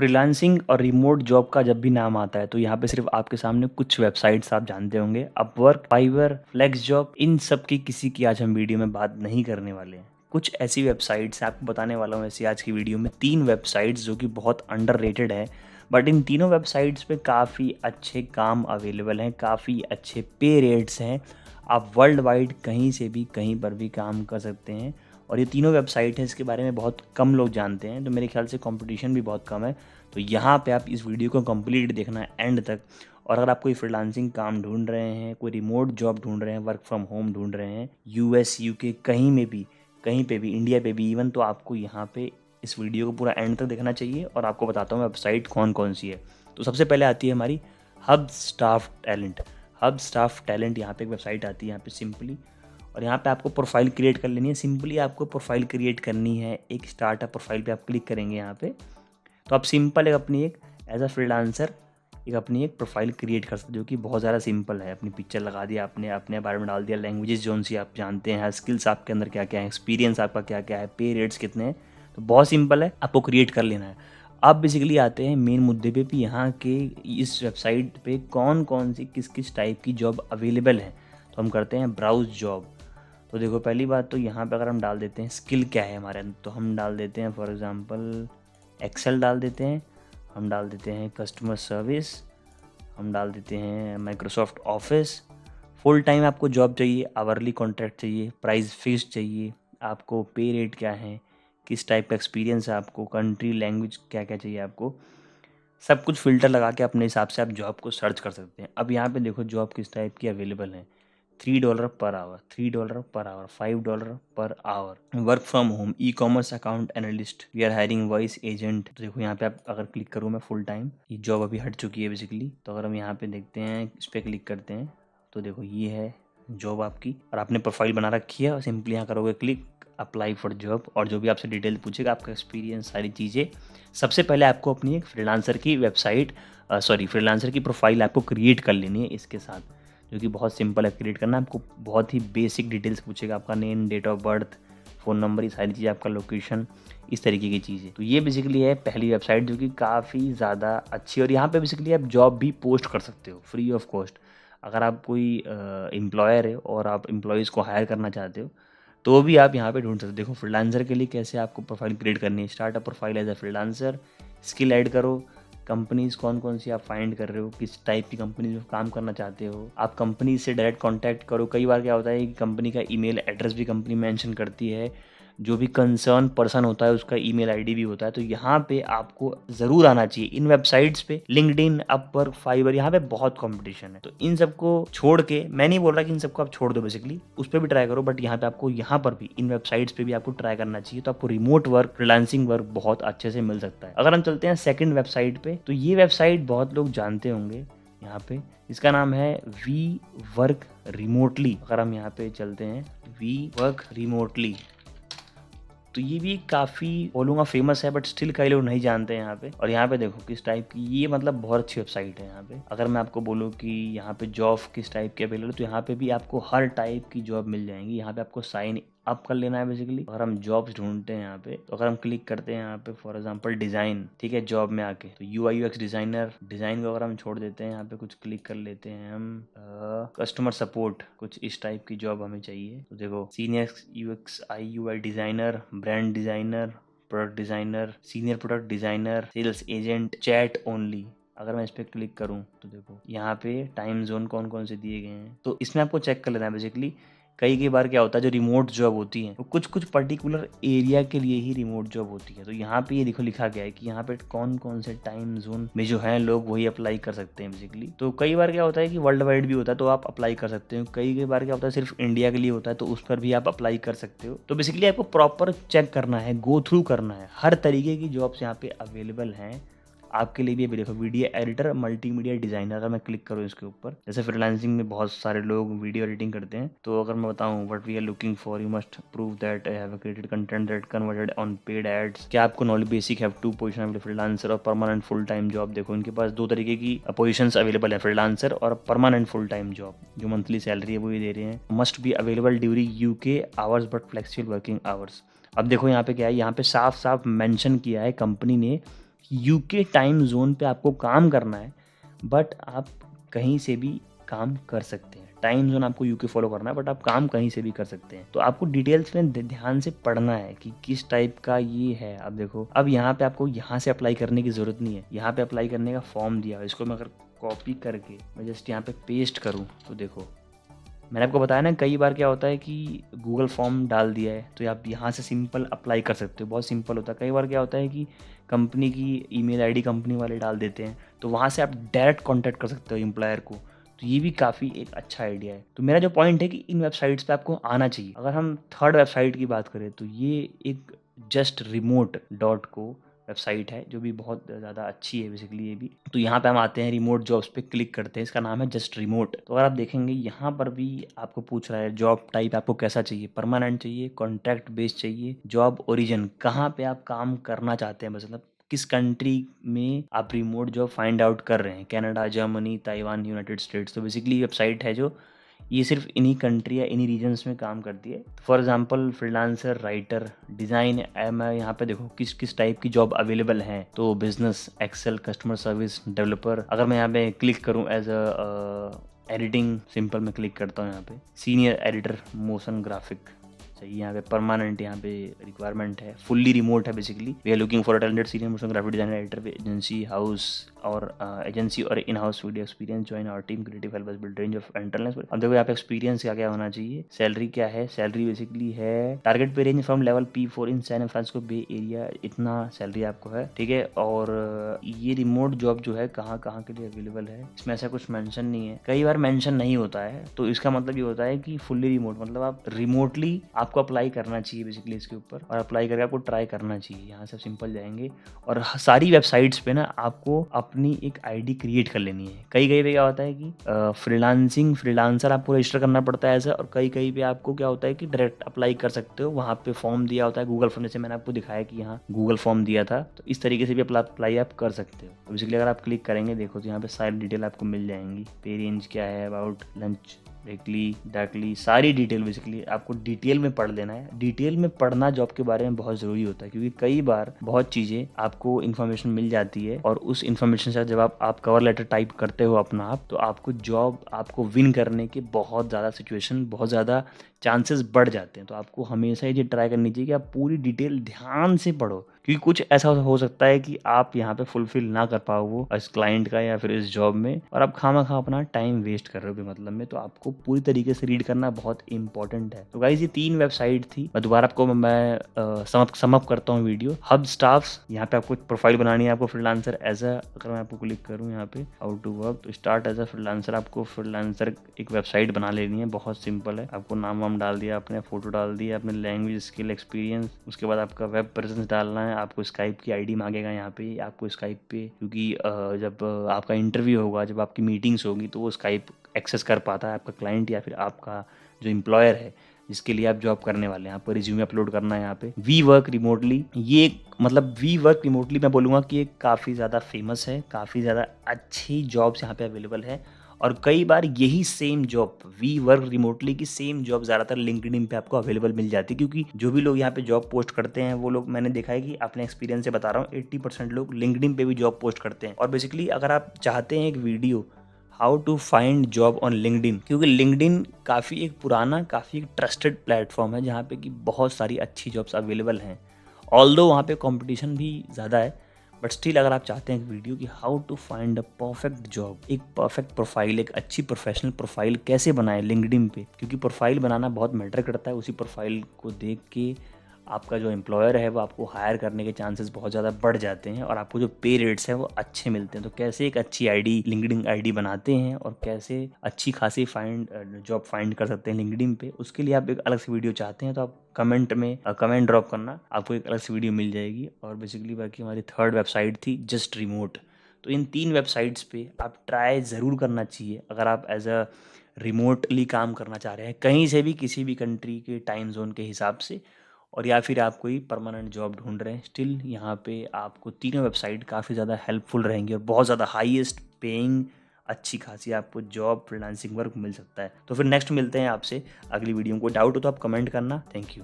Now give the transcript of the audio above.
Freelancing और remote job का जब भी नाम आता है तो यहाँ पे सिर्फ आपके सामने कुछ वेबसाइट्स आप जानते होंगे, अपवर्क, फाइवर, फ्लेक्स जॉब। इन सब की किसी की आज हम वीडियो में बात नहीं करने वाले हैं। कुछ ऐसी वेबसाइट्स आपको बताने वाला हूँ ऐसी आज की वीडियो में, 3 वेबसाइट्स जो कि बहुत अंडररेटेड है। बट इन तीनों वेबसाइट्स पे काफ़ी अच्छे काम अवेलेबल हैं, काफ़ी अच्छे पे रेट्स हैं। आप वर्ल्ड वाइड कहीं से भी कहीं पर भी काम कर सकते हैं। और ये तीनों वेबसाइट हैं, इसके बारे में बहुत कम लोग जानते हैं, तो मेरे ख्याल से कंपटीशन भी बहुत कम है। तो यहाँ पे आप इस वीडियो को कंप्लीट देखना है एंड तक। और अगर आप कोई फ्रीलांसिंग काम ढूंढ रहे हैं, कोई रिमोट जॉब ढूंढ रहे हैं, वर्क फ्रॉम होम ढूंढ रहे हैं, यूएस यूके कहीं में भी, कहीं पे भी, इंडिया पे भी इवन, तो आपको यहाँ पे इस वीडियो को पूरा एंड तक देखना चाहिए। और आपको बताता हूँ वेबसाइट कौन कौन सी है। तो सबसे पहले आती है हमारी hub staff talent. Hub staff talent यहाँ पे एक वेबसाइट आती है, यहाँ पे सिंपली, और यहाँ पे आपको प्रोफाइल क्रिएट कर लेनी है। सिंपली आपको प्रोफाइल क्रिएट करनी है, एक स्टार्टअप प्रोफाइल पे आप क्लिक करेंगे यहाँ पे, तो आप सिंपल एक एज अ फ्रीलांसर अपनी एक प्रोफाइल क्रिएट कर सकते हो, जो कि बहुत ज़्यादा सिंपल है। अपनी पिक्चर लगा दिया आपने, अपने बारे में डाल दिया, लैंग्वेजेस जोन सी आप जानते हैं, स्किल्स आपके अंदर क्या क्या है, एक्सपीरियंस आपका क्या क्या है, पे रेट्स कितने हैं, तो बहुत सिंपल है, आपको क्रिएट कर लेना है। अब बेसिकली आते हैं मेन मुद्दे पे, भी यहाँ के इस वेबसाइट पे कौन कौन सी किस किस टाइप की जॉब अवेलेबल है। तो हम करते हैं ब्राउज जॉब। तो देखो, पहली बात तो यहाँ पे अगर हम डाल देते हैं स्किल क्या है हमारे अंदर, तो हम डाल देते हैं फॉर एग्जांपल एक्सेल डाल देते हैं, हम डाल देते हैं कस्टमर सर्विस, हम डाल देते हैं माइक्रोसॉफ्ट ऑफिस। फुल टाइम आपको जॉब चाहिए, आवरली कॉन्ट्रैक्ट चाहिए, प्राइस फिक्स चाहिए, आपको पे रेट क्या है, किस टाइप का एक्सपीरियंस है आपको, कंट्री लैंग्वेज क्या क्या चाहिए आपको, सब कुछ फ़िल्टर लगा के अपने हिसाब से आप जॉब को सर्च कर सकते हैं। अब यहाँ पे देखो जॉब किस टाइप की अवेलेबल है। $3 पर आवर, $3 पर आवर, $5 पर hour, work from home, e commerce account analyst, we are hiring voice agent. तो देखो यहाँ पे आप अगर क्लिक करूँ मैं फुल टाइम, ये जॉब अभी हट चुकी है बेसिकली। तो अगर हम यहाँ पे देखते हैं, इस पर क्लिक करते हैं, तो देखो ये है जॉब आपकी, और आपने प्रोफाइल बना रखी है, और सिंपली यहाँ करोगे क्लिक अप्लाई फॉर जॉब, और जो भी आपसे डिटेल पूछेगा, आपका एक्सपीरियंस, सारी चीज़ें। सबसे पहले आपको अपनी एक फ्रीलांसर की वेबसाइट, फ्रीलांसर की प्रोफाइल आपको क्रिएट कर लेनी है इसके साथ, जो कि बहुत सिंपल है क्रिएट करना। आपको बहुत ही बेसिक डिटेल्स पूछेगा, आपका name, date of birth, phone number, ये सारी चीज़ें, आपका लोकेशन, इस तरीके की चीज़ें। तो ये बेसिकली है पहली वेबसाइट, जो कि काफ़ी ज़्यादा अच्छी है। और यहाँ पे बेसिकली आप जॉब भी पोस्ट कर सकते हो फ्री ऑफ कॉस्ट। अगर आप कोई एम्प्लॉयर है और आप एम्प्लॉयज़ को हायर करना चाहते हो, तो भी आप यहाँ पे ढूंढ सकते हो। देखो फ्रीलांसर के लिए कैसे आपको प्रोफाइल क्रिएट करनी है, startup profile as a freelancer, skill add करो, कंपनीज कौन कौन सी आप फाइंड कर रहे हो, किस टाइप की कंपनी में काम करना चाहते हो, आप कंपनी से डायरेक्ट कांटेक्ट करो। कई बार क्या होता है कि कंपनी का ईमेल एड्रेस भी कंपनी मेंशन करती है, जो भी कंसर्न पर्सन होता है उसका ईमेल आईडी भी होता है। तो यहाँ पे आपको ज़रूर आना चाहिए इन वेबसाइट्स पे, लिंक्डइन, अपवर्क, फाइवर, यहाँ पे बहुत कंपटीशन है। तो इन सबको छोड़ के, मैं नहीं बोल रहा कि इन सबको आप छोड़ दो, बेसिकली उस पर भी ट्राई करो, बट यहाँ पे आपको, यहाँ पर भी इन वेबसाइट्स पे भी आपको ट्राई करना चाहिए। तो आपको रिमोट वर्क, फ्रीलांसिंग वर्क बहुत अच्छे से मिल सकता है। अगर हम चलते हैं सेकंड वेबसाइट पे, तो ये वेबसाइट बहुत लोग जानते होंगे यहाँ पे, इसका नाम है वी वर्क रिमोटली। अगर हम यहाँ पे चलते हैं, वी वर्क रिमोटली, तो ये भी काफ़ी बोलूँगा फेमस है, बट स्टिल कई लोग नहीं जानते हैं यहाँ पे। और यहाँ पे देखो किस टाइप की, ये मतलब बहुत अच्छी वेबसाइट है यहाँ पे। अगर मैं आपको बोलूँ कि यहाँ पे जॉब किस टाइप की अवेलेबल है, तो यहाँ पे भी आपको हर टाइप की जॉब मिल जाएंगी। यहाँ पे आपको साइन अप कर लेना है बेसिकली। अगर हम जॉब्स ढूंढते हैं यहाँ पे, तो अगर हम क्लिक करते हैं यहाँ पे फॉर एग्जांपल डिज़ाइन, ठीक है, जॉब में आके, तो UI UX डिज़ाइनर, डिज़ाइन को अगर हम छोड़ देते हैं, यहाँ पे कुछ क्लिक कर लेते हैं हम, कस्टमर सपोर्ट, कुछ इस टाइप की जॉब हमें चाहिए। तो देखो senior UX UI designer, brand designer, product designer, senior product designer, sales agent, chat only. अगर मैं इस पर क्लिक करूं, तो देखो यहाँ पे टाइम जोन कौन कौन से दिए गए हैं, तो इसमें आपको चेक कर लेना है बेसिकली। कई बार क्या होता है, जो रिमोट जॉब होती है, वो कुछ पर्टिकुलर एरिया के लिए ही रिमोट जॉब होती है। तो यहाँ पे ये देखो लिखा गया है कि यहाँ पे कौन कौन से टाइम जोन में जो है लोग वही अप्लाई कर सकते हैं बेसिकली। तो कई बार क्या होता है कि वर्ल्ड वाइड भी होता है, तो आप अप्लाई कर सकते हो। कई बार क्या होता है सिर्फ इंडिया के लिए होता है, तो उस पर भी आप अप्लाई कर सकते हो। तो बेसिकली आपको प्रॉपर चेक करना है, गो थ्रू करना है, हर तरीके की जॉब्स यहाँ पे अवेलेबल हैं आपके लिए भी। देखो वीडियो एडिटर, मल्टीमीडिया डिजाइनर, अगर मैं क्लिक करूँ इसके ऊपर, जैसे फ्रीलांसिंग में बहुत सारे लोग वीडियो एडिटिंग करते हैं, तो अगर मैं बताऊं what we are looking for, you must prove that I have created content that converted on paid ads. क्या आपको knowledge basic have 2 position freelancer और परमानेंट फुल टाइम जॉब। देखो इनके पास 2 तरीके की पोजीशंस अवेलेबल है, फ्रीलांसर और परमानेंट फुल टाइम जॉब। जो मंथली सैलरी है वो ही दे रहे हैं। Must be available during UK hours but flexible working hours. अब देखो यहाँ पे क्या है, यहाँ पे साफ साफ मेंशन किया है कंपनी ने, यूके टाइम जोन पे आपको काम करना है, बट आप कहीं से भी काम कर सकते हैं। टाइम जोन आपको यूके फॉलो करना है, बट आप काम कहीं से भी कर सकते हैं। तो आपको डिटेल्स में ध्यान से पढ़ना है कि किस टाइप का ये है। अब देखो, अब यहाँ पे आपको यहाँ से अप्लाई करने की जरूरत नहीं है। यहाँ पे अप्लाई करने का फॉर्म दिया है, इसको मैं अगर कॉपी करके मैं जस्ट यहाँ पे पेस्ट करूँ तो देखो, मैंने आपको बताया ना कई बार क्या होता है कि गूगल फॉर्म डाल दिया है तो आप यहाँ से सिंपल अप्लाई कर सकते हो। बहुत सिंपल होता है। कई बार क्या होता है कि कंपनी की ईमेल आईडी कंपनी वाले डाल देते हैं, तो वहाँ से आप डायरेक्ट कांटेक्ट कर सकते हो एम्प्लॉयर को। तो ये भी काफ़ी एक अच्छा आइडिया है। तो मेरा जो पॉइंट है कि इन वेबसाइट्स पे आपको आना चाहिए। अगर हम थर्ड वेबसाइट की बात करें तो ये एक justremote.co वेबसाइट है, जो भी बहुत ज़्यादा अच्छी है बेसिकली ये भी। तो यहाँ पे हम आते हैं, रिमोट जॉब्स पे क्लिक करते हैं। इसका नाम है जस्ट रिमोट। तो अगर आप देखेंगे यहाँ पर भी आपको पूछ रहा है जॉब टाइप आपको कैसा चाहिए, परमानेंट चाहिए, कॉन्ट्रैक्ट बेस्ड चाहिए, जॉब ओरिजिन कहाँ पे आप काम करना चाहते हैं, मतलब किस कंट्री में आप रिमोट जॉब फाइंड आउट कर रहे हैं, Canada, Germany, Taiwan, United states. तो बेसिकली वेबसाइट है जो ये सिर्फ इन्हीं कंट्री या इन्हीं रीजन्स में काम करती है। For example freelancer, writer, design, मैं यहाँ पे देखो किस किस टाइप की जॉब अवेलेबल हैं। तो business, excel, customer service, developer. अगर मैं यहाँ पे क्लिक करूँ एज एडिटिंग, सिंपल मैं क्लिक करता हूँ यहाँ पे, सीनियर एडिटर, मोशन ग्राफिक चाहिए। यहाँ पे परमानेंट यहाँ पे रिक्वायरमेंट है, फुल्ली रिमोट है basically. We are looking for a talented senior motion graphic designer editor, agency house और एजेंसी और in house video experience, join our team, creative help us build range of internet. अब देखो यहाँ पे experience क्या क्या होना चाहिए, सैलरी क्या है, सैलरी बेसिकली है target pay range from level P4 in San Francisco Bay Area, इतना सैलरी आपको है, ठीक है। और ये रिमोट जॉब जो है कहाँ कहाँ के लिए अवेलेबल है, इसमें ऐसा कुछ मेंशन नहीं है। कई बार मेंशन नहीं होता है, तो इसका मतलब ये होता है कि फुल्ली रिमोट, मतलब आप रिमोटली आपको अप्लाई करना चाहिए बेसिकली इसके ऊपर, और अप्लाई करके आपको ट्राई करना चाहिए। यहाँ से सिंपल जाएंगे और सारी वेबसाइट्स पे ना आपको अपनी एक आईडी क्रिएट कर लेनी है। कई कई पे क्या होता है कि फ्रीलांसर आपको रजिस्टर करना पड़ता है ऐसा, और कई कई पे आपको क्या होता है कि डायरेक्ट अप्लाई कर सकते हो। वहाँ पे फॉर्म दिया होता है गूगल फॉर्म, जैसे मैंने आपको दिखाया कि यहाँ गूगल फॉर्म दिया था, तो इस तरीके से भी अप्लाई आप कर सकते हो। तो बेसिकली अगर आप क्लिक करेंगे देखो तो यहाँ पे सारी डिटेल आपको मिल जाएंगी। पे रेंज क्या है, अबाउट लंच, डायरेक्टली सारी डिटेल बेसिकली आपको डिटेल में पढ़ लेना है। डिटेल में पढ़ना जॉब के बारे में बहुत ज़रूरी होता है, क्योंकि कई बार बहुत चीज़ें आपको इन्फॉर्मेशन मिल जाती है, और उस इन्फॉर्मेशन से जब आप कवर लेटर टाइप करते हो अपना आप, तो आपको जॉब आपको विन करने के बहुत ज़्यादा सिचुएशन, बहुत ज़्यादा चांसेस बढ़ जाते हैं। तो आपको हमेशा ये ट्राई करनी चाहिए कि आप पूरी डिटेल ध्यान से पढ़ो, क्योंकि कुछ ऐसा हो सकता है कि आप यहाँ पे फुलफिल ना कर पाओ वो इस क्लाइंट का या फिर इस जॉब में, और आप खामा अपना टाइम वेस्ट कर रहे हो मतलब में। तो आपको पूरी तरीके से रीड करना बहुत इंपॉर्टेंट है। तो गाइस ये 3 वेबसाइट थी। मैं दोबारा आपको सम अप करता हूँ वीडियो। हब स्टाफ्स, यहाँ पे आपको प्रोफाइल बनानी है आपको फ्रीलांसर एज अ, अगर मैं आपको क्लिक करूँ यहाँ पे हाउ टू वर्क, तो स्टार्ट एज अ फ्रीलांसर, आपको फ्रीलांसर एक वेबसाइट बना लेनी है। बहुत सिंपल है, आपको नाम वाम डाल दिया, अपने फोटो डाल दिया, अपने लैंग्वेज, स्किल, एक्सपीरियंस, उसके बाद आपका वेब प्रेजेंस डालना है। आपको स्काइप की आईडी मांगेगा यहाँ पे, आपको स्काइप पे, क्योंकि जब आपका इंटरव्यू होगा, जब आपकी मीटिंग्स होगी, तो वो स्काइप एक्सेस कर पाता है आपका क्लाइंट या फिर आपका जो एम्प्लॉयर है जिसके लिए आप जॉब करने वाले हैं। आपको रिज्यूमे अपलोड करना है यहाँ पे। वी वर्क रिमोटली, ये मतलब वी वर्क रिमोटली मैं बोलूँगा कि ये काफ़ी ज़्यादा फेमस है, काफ़ी ज़्यादा अच्छी जॉब्स यहाँ पे अवेलेबल है। और कई बार यही same job, we work remotely की सेम जॉब ज़्यादातर लिंक्डइन पे आपको अवेलेबल मिल जाती है, क्योंकि जो भी लोग यहाँ पे जॉब पोस्ट करते हैं वो लोग, मैंने देखा है कि अपने एक्सपीरियंस से बता रहा हूँ, 80% लोग लिंक्डइन पे भी जॉब पोस्ट करते हैं। और बेसिकली अगर आप चाहते हैं एक video how to find job on LinkedIn, क्योंकि लिंक्डइन काफ़ी एक पुराना, काफ़ी एक ट्रस्टेड प्लेटफॉर्म है जहाँ पे कि बहुत सारी अच्छी जॉब्स अवेलेबल हैं। ऑल्दो वहाँ पे कंपटीशन भी ज़्यादा है, बट स्टिल अगर आप चाहते हैं एक वीडियो कि how to find a perfect job, एक परफेक्ट प्रोफाइल, एक अच्छी प्रोफेशनल प्रोफाइल कैसे बनाए लिंक्डइन पे, क्योंकि प्रोफाइल बनाना बहुत मैटर करता है। उसी प्रोफाइल को देख के आपका जो एम्प्लॉयर है वो आपको हायर करने के चांसेस बहुत ज़्यादा बढ़ जाते हैं, और आपको जो पे रेट्स हैं वो अच्छे मिलते हैं। तो कैसे एक अच्छी आईडी, लिंक्डइन आईडी बनाते हैं, और कैसे अच्छी खासी जॉब फाइंड कर सकते हैं लिंक्डइन पे, उसके लिए आप एक अलग से वीडियो चाहते हैं तो आप कमेंट ड्रॉप करना, आपको एक अलग से वीडियो मिल जाएगी। और बेसिकली बाकी हमारी थर्ड वेबसाइट थी जस्ट रिमोट। तो इन 3 वेबसाइट्स पे आप ट्राई ज़रूर करना चाहिए अगर आप एज अ रिमोटली काम करना चाह रहे हैं, कहीं से भी, किसी भी कंट्री के टाइम जोन के हिसाब से, और या फिर आप कोई परमानेंट जॉब ढूंढ रहे हैं। स्टिल यहाँ पे आपको तीनों वेबसाइट काफ़ी ज़्यादा हेल्पफुल रहेंगी, और बहुत ज़्यादा हाईएस्ट पेइंग अच्छी खासी आपको जॉब, फ्रीलांसिंग वर्क मिल सकता है। तो फिर नेक्स्ट मिलते हैं आपसे अगली वीडियो में। कोई डाउट हो तो आप कमेंट करना। Thank you.